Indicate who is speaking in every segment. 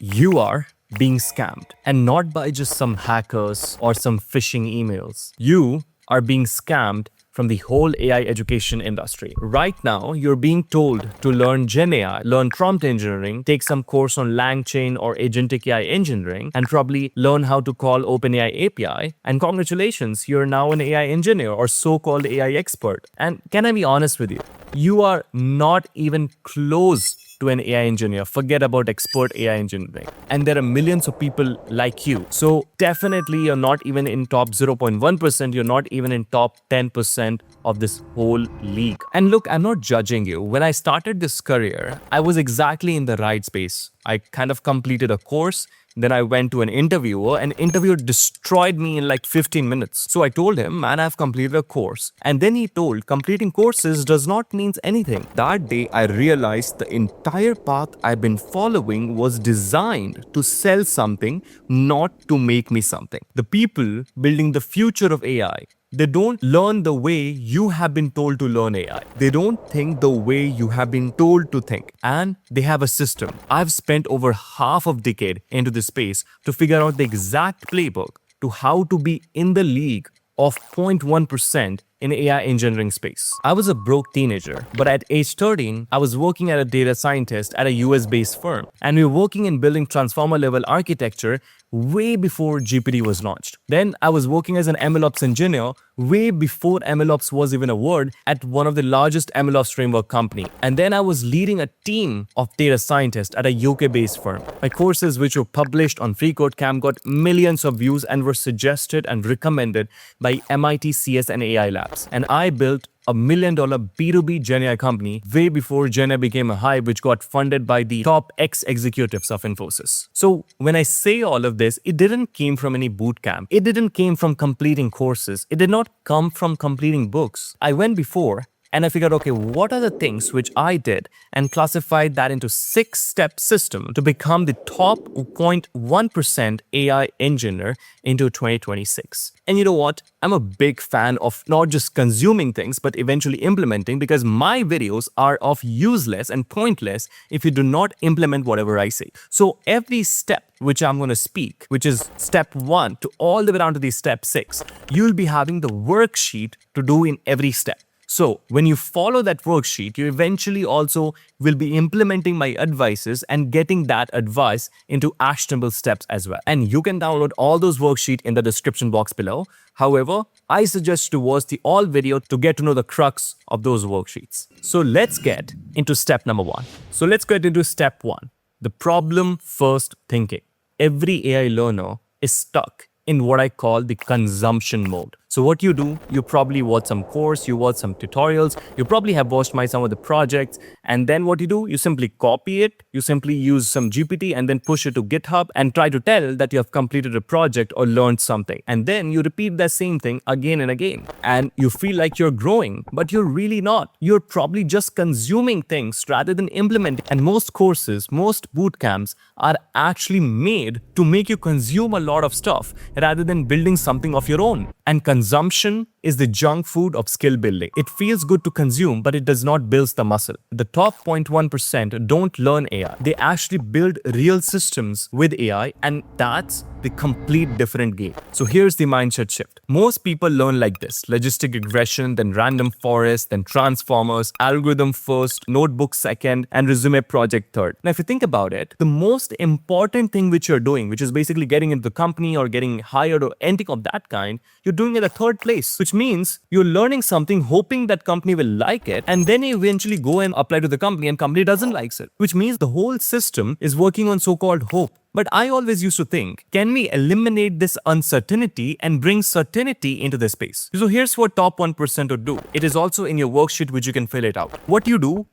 Speaker 1: You are being scammed, and not by just some hackers or some phishing emails. You are being scammed from the whole AI education industry. Right now, you're being told to learn Gen AI, learn prompt engineering, take some course on LangChain or agentic AI engineering, and probably learn how to call OpenAI API. And congratulations, you're now an AI engineer or so-called AI expert. And can I be honest with you? You are not even close to an AI engineer. Forget about expert AI engineering. And there are millions of people like you. So definitely you're not even in top 0.1%. You're not even in top 10% of this whole league. And look, I'm not judging you. When I started this career, I was exactly in the right space. I kind of completed a course. Then I went to an interviewer. An interviewer destroyed me in like 15 minutes. So I told him, man, I've completed a course. And then he told, completing courses does not mean anything. That day, I realized the entire path I've been following was designed to sell something, not to make me something. The people building the future of AI, they don't learn the way you have been told to learn AI. They don't think the way you have been told to think. And they have a system. I've spent over half a decade into this space to figure out the exact playbook to how to be in the league of 0.1% in AI engineering space. I was a broke teenager, but at age 13, I was working as a data scientist at a US-based firm. And we were working in building transformer-level architecture way before GPT was launched. Then I was working as an MLOps engineer way before MLOps was even a word at one of the largest MLOps framework company. And then I was leading a team of data scientists at a UK-based firm. My courses, which were published on FreeCodeCamp, got millions of views and were suggested and recommended by MIT CS and AI labs. And I built a $1 million B2B Gen AI company way before Gen AI became a hype, which got funded by the top ex-executives of Infosys. So when I say all of this, it didn't came from any boot camp. It didn't came from completing courses. It did not come from completing books. I went before and I figured, okay, what are the things which I did and classified that into 6-step system to become the top 0.1% AI engineer into 2026. And you know what? I'm a big fan of not just consuming things, but eventually implementing, because my videos are of useless and pointless if you do not implement whatever I say. So every step which I'm going to speak, which is step 1 to all the way down to the step 6, you'll be having the worksheet to do in every step. So when you follow that worksheet, you eventually also will be implementing my advices and getting that advice into actionable steps as well. And you can download all those worksheets in the description box below. However, I suggest to watch the all video to get to know the crux of those worksheets. So let's get into step number 1. So let's get into step 1, the problem first thinking. Every AI learner is stuck in what I call the consumption mode. So what you do, you probably watch some course, you watch some tutorials, you probably have watched some of the projects, and then what you do, you simply copy it, you simply use some GPT and then push it to GitHub and try to tell that you have completed a project or learned something. And then you repeat that same thing again and again. And you feel like you're growing, but you're really not. You're probably just consuming things rather than implementing. And most courses, most boot camps are actually made to make you consume a lot of stuff rather than building something of your own. And consumption is the junk food of skill building. It feels good to consume, but it does not build the muscle. The top 0.1% don't learn AI. They actually build real systems with AI, and that's the complete different game. So here's the mindset shift. Most people learn like this: logistic regression, then random forest, then transformers, algorithm first, notebook second, and resume project third. Now, if you think about it, the most important thing which you're doing, which is basically getting into the company or getting hired or anything of that kind, you're doing it at third place, which means you're learning something hoping that company will like it, and then you eventually go and apply to the company and company doesn't like it, which means the whole system is working on so-called hope. But I always used to think, can we eliminate this uncertainty and bring certainty into the space? So here's what top 1% would do. It is also in your worksheet, which you can fill it out. What you do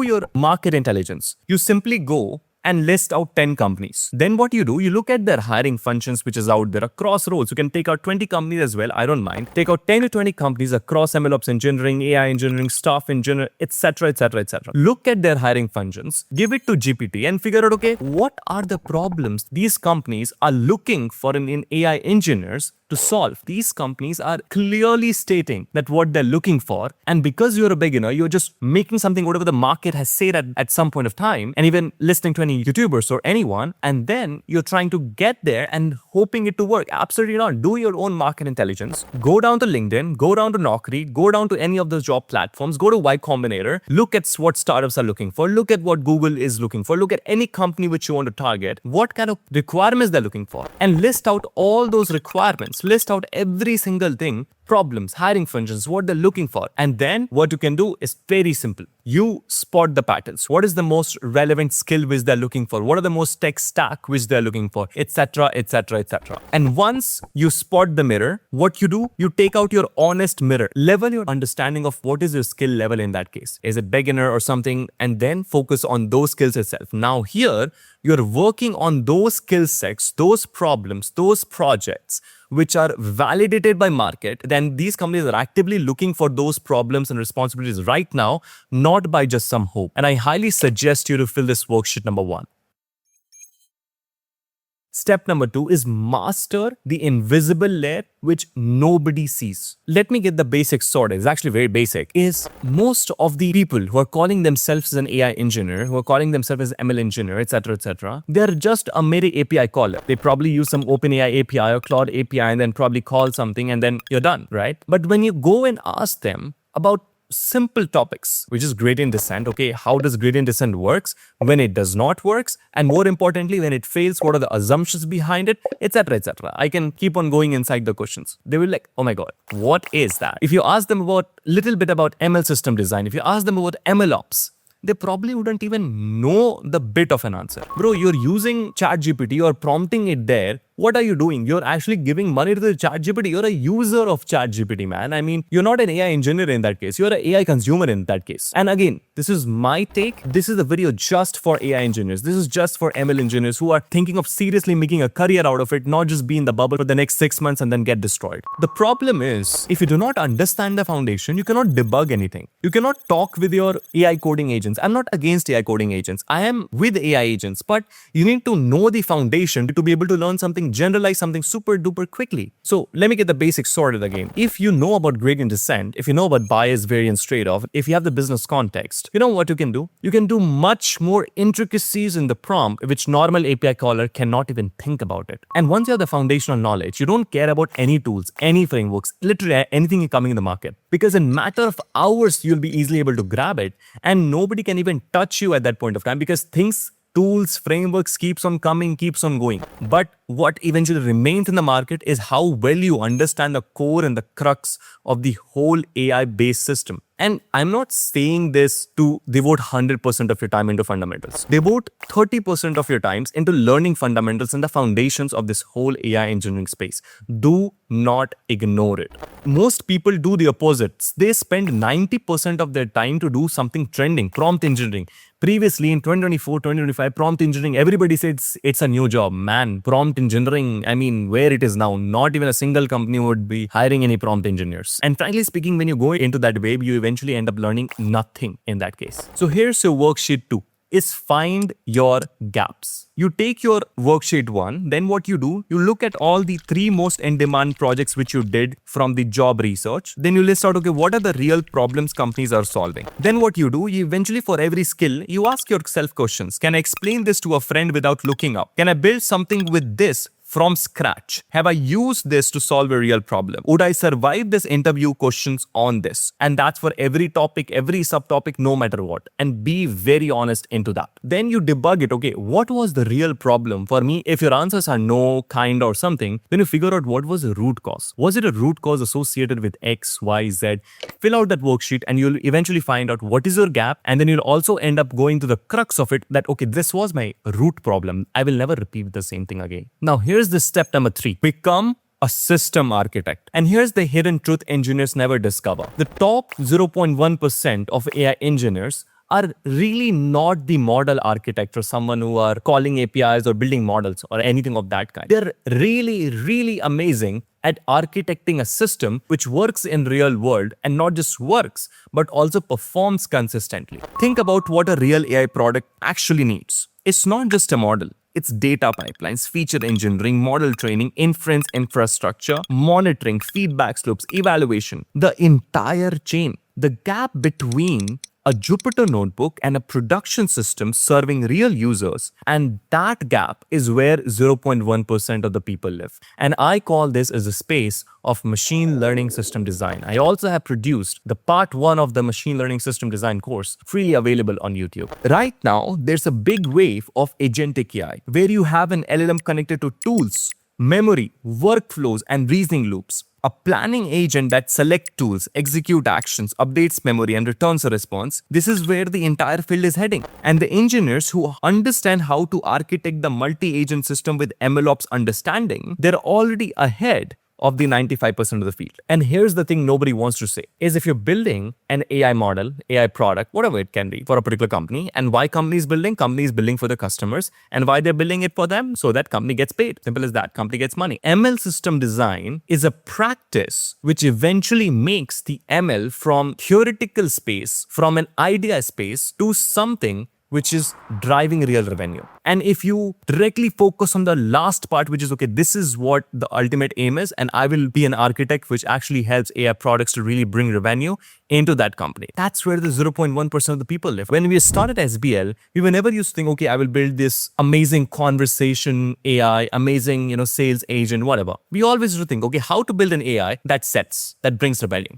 Speaker 1: your market intelligence. You simply go and list out 10 companies. Then what you do, you look at their hiring functions, which is out there across roles. You can take out 20 companies as well, I don't mind. Take out 10 to 20 companies across MLOps engineering, AI engineering, staff engineering, etc., etc., etc. Look at their hiring functions, give it to GPT and figure out, okay, what are the problems these companies are looking for in AI engineers to solve. These companies are clearly stating that what they're looking for, and because you're a beginner, you're just making something whatever the market has said at some point of time, and even listening to any YouTubers or anyone, and then you're trying to get there and hoping it to work. Absolutely not. Do your own market intelligence. Go down to LinkedIn, go down to Naukri, go down to any of those job platforms, go to Y Combinator, look at what startups are looking for, look at what Google is looking for, look at any company which you want to target, what kind of requirements they're looking for, and list out all those requirements, list out every single thing, problems, hiring functions, what they're looking for. And then what you can do is very simple. You spot the patterns. What is the most relevant skill which they're looking for? What are the most tech stack which they're looking for? Etc, etc, etc. And once you spot the mirror, what you do, you take out your honest mirror, level your understanding of what is your skill level in that case. Is it beginner or something? And then focus on those skills itself. Now here, you're working on those skill sets, those problems, those projects which are validated by market. Then these companies are actively looking for those problems and responsibilities right now, not by just some hope. And I highly suggest you to fill this worksheet number 1. Step number 2 is master the invisible layer which nobody sees. Let me get the basics sorted. It's actually very basic. Is most of the people who are calling themselves as an AI engineer, who are calling themselves as ML engineer, etc., they're just a mere API caller. They probably use some OpenAI API or Claude API and then probably call something and then you're done, right? But when you go and ask them about simple topics, which is gradient descent. Okay, how does gradient descent works, when it does not works, and more importantly, when it fails, what are the assumptions behind it, etc, etc. I can keep on going inside the questions. They will like, oh my god, what is that? If you ask them about little bit about ML system design, if you ask them about ML ops, they probably wouldn't even know the bit of an answer. Bro, you're using ChatGPT or prompting it there. What are you doing? You're actually giving money to the ChatGPT. You're a user of ChatGPT, man. I mean, you're not an AI engineer in that case. You're an AI consumer in that case. And again, this is my take. This is a video just for AI engineers. This is just for ML engineers who are thinking of seriously making a career out of it, not just be in the bubble for the next 6 months and then get destroyed. The problem is, if you do not understand the foundation, you cannot debug anything. You cannot talk with your AI coding agents. I'm not against AI coding agents. I am with AI agents, but you need to know the foundation to be able to learn something, generalize something super duper quickly. So let me get the basics sorted again. If you know about gradient descent, if you know about bias, variance, trade-off, if you have the business context, you know what you can do? You can do much more intricacies in the prompt which normal API caller cannot even think about it. And once you have the foundational knowledge, you don't care about any tools, any frameworks, literally anything coming in the market. Because in matter of hours, you'll be easily able to grab it and nobody can even touch you at that point of time because things, tools, frameworks keeps on coming, keeps on going. But what eventually remains in the market is how well you understand the core and the crux of the whole AI-based system. And I'm not saying this to devote 100% of your time into fundamentals. Devote 30% of your times into learning fundamentals and the foundations of this whole AI engineering space. Do not ignore it. Most people do the opposites. They spend 90% of their time to do something trending, prompt engineering. Previously in 2024, 2025, prompt engineering, everybody says it's a new job. Man, prompt engineering, I mean, where it is now, not even a single company would be hiring any prompt engineers. And frankly speaking, when you go into that wave, you eventually end up learning nothing in that case. So here's your worksheet 2. Is find your gaps. You take your worksheet 1, then what you do, you look at all the 3 most in-demand projects which you did from the job research. Then you list out, okay, what are the real problems companies are solving? Then what you do, you eventually for every skill, you ask yourself questions. Can I explain this to a friend without looking up? Can I build something with this from scratch? Have I used this to solve a real problem? Would I survive this interview questions on this? And that's for every topic, every subtopic, no matter what. And be very honest into that. Then you debug it. Okay, what was the real problem for me? If your answers are no, kind, or something, then you figure out what was the root cause. Was it a root cause associated with X, Y, Z? Fill out that worksheet and you'll eventually find out what is your gap. And then you'll also end up going to the crux of it that, okay, this was my root problem. I will never repeat the same thing again. Now, here's the step number 3. Become a system architect. And here's the hidden truth engineers never discover. The top 0.1% of AI engineers are really not the model architect or someone who are calling APIs or building models or anything of that kind. They're really, really amazing at architecting a system which works in real world and not just works, but also performs consistently. Think about what a real AI product actually needs. It's not just a model. It's data pipelines, feature engineering, model training, inference infrastructure, monitoring, feedback loops, evaluation, the entire chain. The gap between a Jupyter notebook and a production system serving real users, and that gap is where 0.1% of the people live. And I call this as a space of machine learning system design. I also have produced the part 1 of the machine learning system design course freely available on YouTube. Right now, there's a big wave of agentic AI where you have an LLM connected to tools, memory, workflows, and reasoning loops. A planning agent that selects tools, execute actions, updates memory, and returns a response. This is where the entire field is heading. And the engineers who understand how to architect the multi-agent system with MLOps understanding, they're already ahead of the 95% of the field. And here's the thing nobody wants to say, is if you're building an AI model, AI product, whatever it can be for a particular company, and why company is building for the customers, and why they're building it for them, so that company gets paid. Simple as that, company gets money. ML system design is a practice which eventually makes the ML from theoretical space, from an idea space, to something which is driving real revenue. And if you directly focus on the last part, which is, okay, this is what the ultimate aim is, and I will be an architect which actually helps AI products to really bring revenue into that company. That's where the 0.1% of the people live. When we started SBL, we were never used to think, okay, I will build this amazing conversation AI, amazing, sales agent, whatever. We always used to think, okay, how to build an AI that brings revenue.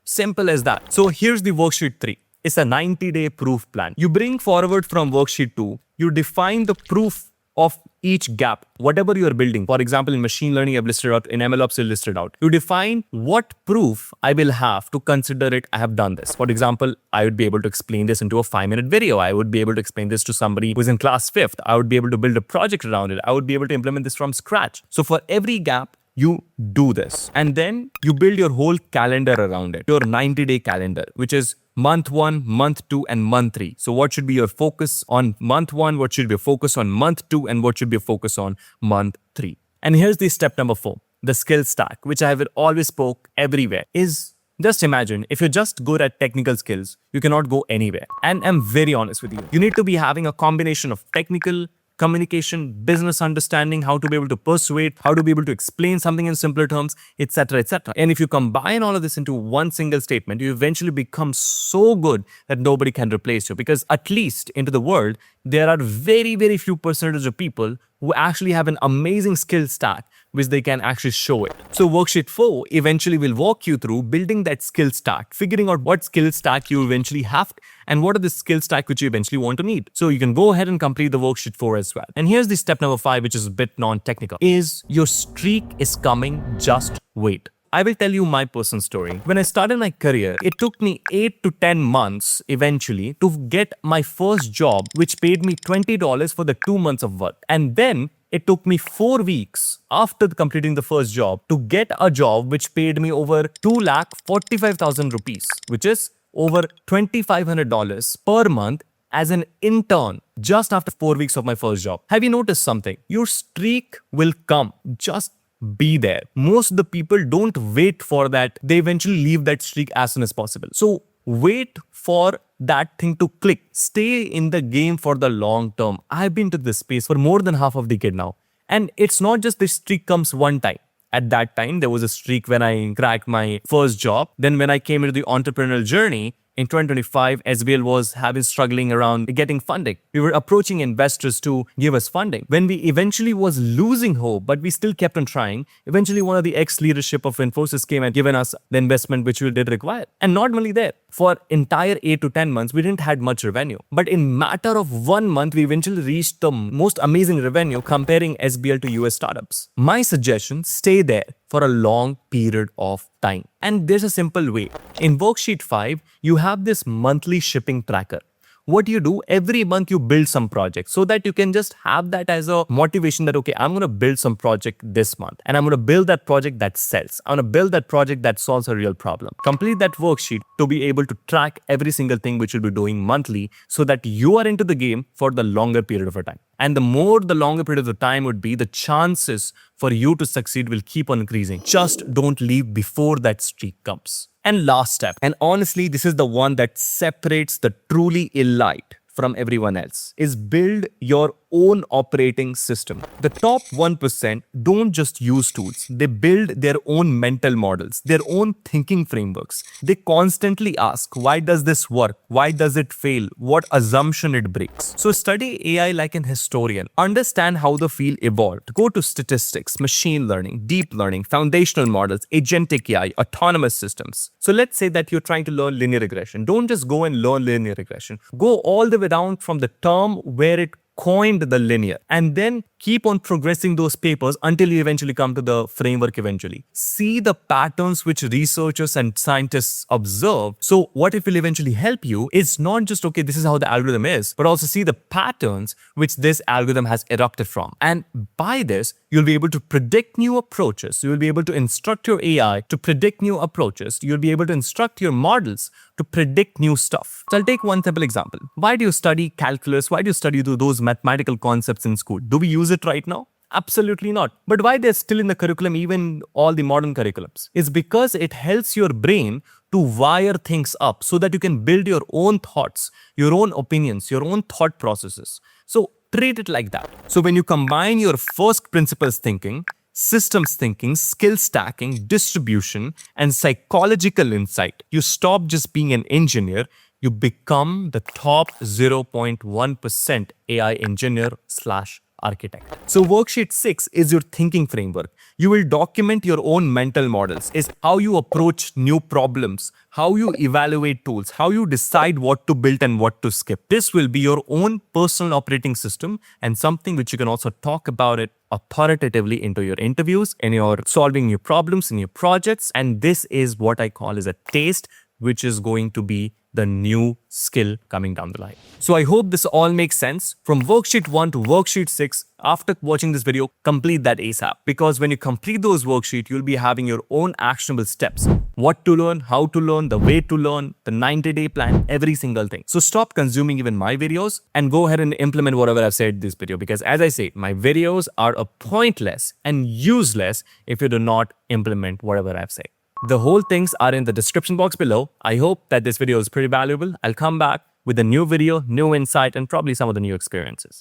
Speaker 1: Simple as that. So here's the worksheet 3. It's a 90-day proof plan. You bring forward from worksheet 2, you define the proof of each gap, whatever you are building. For example, in machine learning, I've listed out, in MLOps, I've listed out. You define what proof I will have to consider it, I have done this. For example, I would be able to explain this into a 5-minute video. I would be able to explain this to somebody who's in class 5th. I would be able to build a project around it. I would be able to implement this from scratch. So for every gap, you do this. And then you build your whole calendar around it, your 90-day calendar, which is month 1, month 2, and month 3. So what should be your focus on month 1, what should be your focus on month 2, and what should be your focus on month 3. And here's the step number 4, the skill stack, which I have always spoke everywhere, is just imagine if you're just good at technical skills, you cannot go anywhere. And I'm very honest with you. You need to be having a combination of technical, communication, business understanding, how to be able to persuade, how to be able to explain something in simpler terms, etc., etc. And if you combine all of this into one single statement, you eventually become so good that nobody can replace you. Because at least into the world, there are very, very few percentage of people who actually have an amazing skill stack which they can actually show it. So worksheet 4 eventually will walk you through building that skill stack, figuring out what skill stack you eventually have and what are the skill stack which you eventually want to need. So you can go ahead and complete the worksheet 4 as well. And here's the step number 5, which is a bit non-technical, is your streak is coming, just wait. I will tell you my personal story. When I started my career, it took me 8 to 10 months eventually to get my first job, which paid me $20 for the 2 months of work. And then it took me 4 weeks after completing the first job to get a job which paid me over 2,45,000 rupees, which is over $2,500 per month as an intern just after 4 weeks of my first job. Have you noticed something? Your streak will come. Just be there. Most of the people don't wait for that. They eventually leave that streak as soon as possible. So wait for that thing to click. Stay in the game for the long term. I've been to this space for more than half of a decade now. And it's not just this streak comes one time. At that time, there was a streak when I cracked my first job. Then when I came into the entrepreneurial journey, in 2025, SBL was struggling around getting funding. We were approaching investors to give us funding. When we eventually was losing hope, but we still kept on trying, eventually one of the ex-leadership of Infosys came and given us the investment which we did require. And not only there, for entire 8 to 10 months, we didn't had much revenue. But in matter of 1 month, we eventually reached the most amazing revenue comparing SBL to US startups. My suggestion, stay there for a long period of time. And there's a simple way. In worksheet 5, you have this monthly shipping tracker. What do? Every month you build some project so that you can just have that as a motivation that, okay, I'm going to build some project this month and I'm going to build that project that sells. I'm going to build that project that solves a real problem. Complete that worksheet to be able to track every single thing which you'll be doing monthly so that you are into the game for the longer period of a time. And the longer period of the time would be, the chances for you to succeed will keep on increasing. Just don't leave before that streak comes. And last step, and honestly, this is the one that separates the truly elite from everyone else, is build your own operating system. The top 1% don't just use tools, they build their own mental models, their own thinking frameworks. They constantly ask, why does this work? Why does it fail? What assumption it breaks? So study AI like an historian. Understand how the field evolved. Go to statistics, machine learning, deep learning, foundational models, agentic AI, autonomous systems. So let's say that you're trying to learn linear regression. Don't just go and learn linear regression. Go all the way down from the term where it coined the linear, and then keep on progressing those papers until you eventually come to the framework eventually. See the patterns which researchers and scientists observe. So what it will eventually help you is not just, okay, this is how the algorithm is, but also see the patterns which this algorithm has erupted from. And by this, you'll be able to predict new approaches. You'll be able to instruct your AI to predict new approaches. You'll be able to instruct your models to predict new stuff. So I'll take one simple example. Why do you study calculus? Why do you study those mathematical concepts in school? Do we use it right now? Absolutely not. But why they're still in the curriculum, even all the modern curriculums? It's because it helps your brain to wire things up so that you can build your own thoughts, your own opinions, your own thought processes. So treat it like that. So when you combine your first principles thinking, systems thinking, skill stacking, distribution, and psychological insight, you stop just being an engineer, you become the top 0.1% AI engineer / architect. So worksheet 6 is your thinking framework. You will document your own mental models, is how you approach new problems, how you evaluate tools, how you decide what to build and what to skip. This will be your own personal operating system and something which you can also talk about it authoritatively into your interviews, in your solving new problems, in your projects. And this is what I call as a taste, which is going to be the new skill coming down the line. So I hope this all makes sense. From worksheet 1 to worksheet 6, after watching this video, complete that ASAP. Because when you complete those worksheets, you'll be having your own actionable steps. What to learn, how to learn, the way to learn, the 90-day plan, every single thing. So stop consuming even my videos and go ahead and implement whatever I've said in this video. Because as I say, my videos are pointless and useless if you do not implement whatever I've said. The whole things are in the description box below. I hope that this video is pretty valuable. I'll come back with a new video, new insight, and probably some of the new experiences.